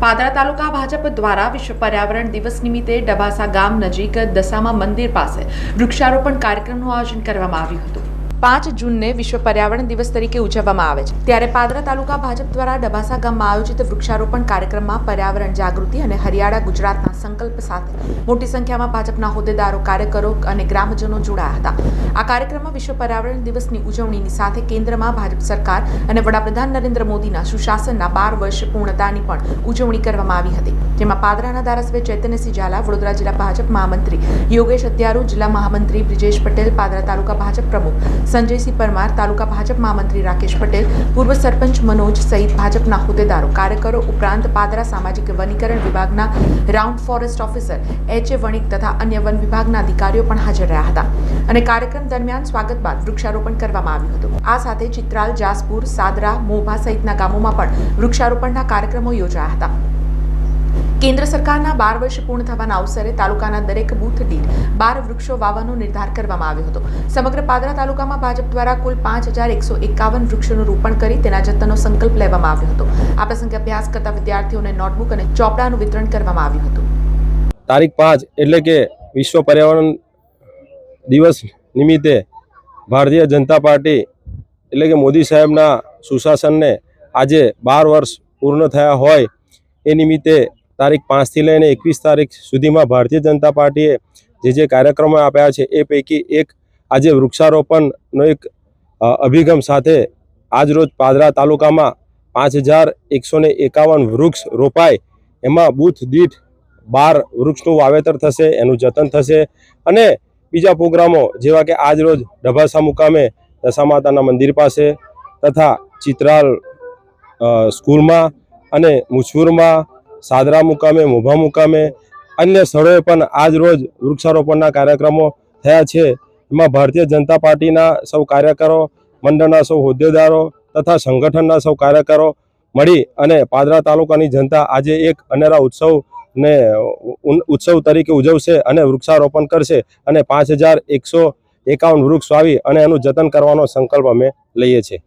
પાદરા તાલુકા ભાજપ દ્વારા વિશ્વ પર્યાવરણ દિવસ નિમિત્તે ડબાસા ગામ નજીક દશામા મંદિર પાસે વૃક્ષારોપણ કાર્યક્રમનું આયોજન કરવામાં આવ્યું હતું। 5 જૂનને વિશ્વ પર્યાવરણ દિવસ તરીકે ઉજવવામાં આવે છે, ત્યારે પાદરા તાલુકા ભાજપ દ્વારા ડબાસા ગામમાં આયોજિત વૃક્ષારોપણ કાર્યક્રમમાં પર્યાવરણ જાગૃતિ અને હરિયાળા ગુજરાતના સંકલ્પ સાથે મોટી સંખ્યામાં ભાજપના હોદ્દેદારો, કાર્યકરો અને ગ્રામજનો જોડાયા હતા। આ કાર્યક્રમમાં વિશ્વ પર્યાવરણ દિવસની ઉજવણીની સાથે કેન્દ્રમાં ભાજપ સરકાર અને વડાપ્રધાન નરેન્દ્ર મોદીના સુશાસનના 12 વર્ષ પૂર્ણતાની પણ ઉજવણી કરવામાં આવી હતી, જેમાં પાદરાના ધારાસભ્ય ચૈતન્યસિંહ ઝાલા, વડોદરા જિલ્લા ભાજપ મહામંત્રી યોગેશ હત્યારુ, જિલ્લા મહામંત્રી બ્રિજેશ પટેલ, પાદરા તાલુકા ભાજપ પ્રમુખ સંજયસિંહ પરમાર, તાલુકા ભાજપ મહામંત્રી રાકેશ પટેલ, પૂર્વ સરપંચ મનોજ સહિત ભાજપના હોદ્દેદારો, કાર્યકરો ઉપરાંત પાદરા સામાજિક વનીકરણ વિભાગના રાઉન્ડ ફોરેસ્ટ ઓફિસર એચ.એ. વણિક તથા અન્ય વન વિભાગના અધિકારીઓ પણ હાજર રહ્યા હતા અને કાર્યક્રમ દરમિયાન સ્વાગત બાદ વૃક્ષારોપણ કરવામાં આવ્યું હતું। આ સાથે ચિત્રાલ, જાસપુર, સાદરા, મોભા સહિતના ગામોમાં પણ વૃક્ષારોપણના કાર્યક્રમો યોજાયા હતા। કેન્દ્ર સરકારના 12 વર્ષ પૂર્ણ થવાના અવસરે તાલુકાના દરેક બૂથ દીઠ 12 વૃક્ષો વાવવાનો નિર્ધાર કરવામાં આવ્યો હતો। સમગ્ર પાદરા તાલુકામાં ભાજપ દ્વારા કુલ 5151 વૃક્ષોનું રોપણ કરી તેના જતનનો સંકલ્પ લેવામાં આવ્યો હતો। આ પ્રસંગે અભ્યાસ કરતા વિદ્યાર્થીઓને નોટબુક અને ચોપડાનું વિતરણ કરવામાં આવ્યું હતું। તારીખ 5 એટલે કે વિશ્વ પર્યાવરણ દિવસ નિમિત્તે ભારતીય જનતા પાર્ટી એટલે કે મોદી સાહેબના સુશાસનને આજે 12 વર્ષ પૂર્ણ થયા હોય એ નિમિત્તે તારીખ 5 થી લઈને 21 તારીખ સુધીમાં ભારતીય જનતા પાર્ટીએ જે કાર્યક્રમો આપ્યા છે એ પૈકી એક આજે વૃક્ષારોપણનો એક અભિગમ સાથે આજરોજ પાદરા તાલુકામાં 5151 વૃક્ષ રોપાય, એમાં બૂથ દીઠ 12 વૃક્ષનું વાવેતર થશે, એનું જતન થશે અને બીજા પ્રોગ્રામો જેવા કે આજરોજ ડબાસા મુકામે દશા માતાના મંદિર પાસે તથા ચિત્રાલ સ્કૂલમાં અને મુછુરમાં, સાદરા મુકામે, મોભા મુકામે, અન્ય સ્થળોએ પણ આજ રોજ વૃક્ષારોપણના કાર્યક્રમો થયા છે। એમાં ભારતીય જનતા પાર્ટીના સૌ કાર્યકરો, મંડળના સૌ હોદ્દેદારો તથા સંગઠનના સૌ કાર્યકરો મળી અને પાદરા તાલુકાની જનતા આજે એક અનેરા ઉત્સવ તરીકે ઉજવશે અને વૃક્ષારોપણ કરશે અને 5151 વૃક્ષ વાવી અને એનું જતન કરવાનો સંકલ્પ અમે લઈએ છીએ।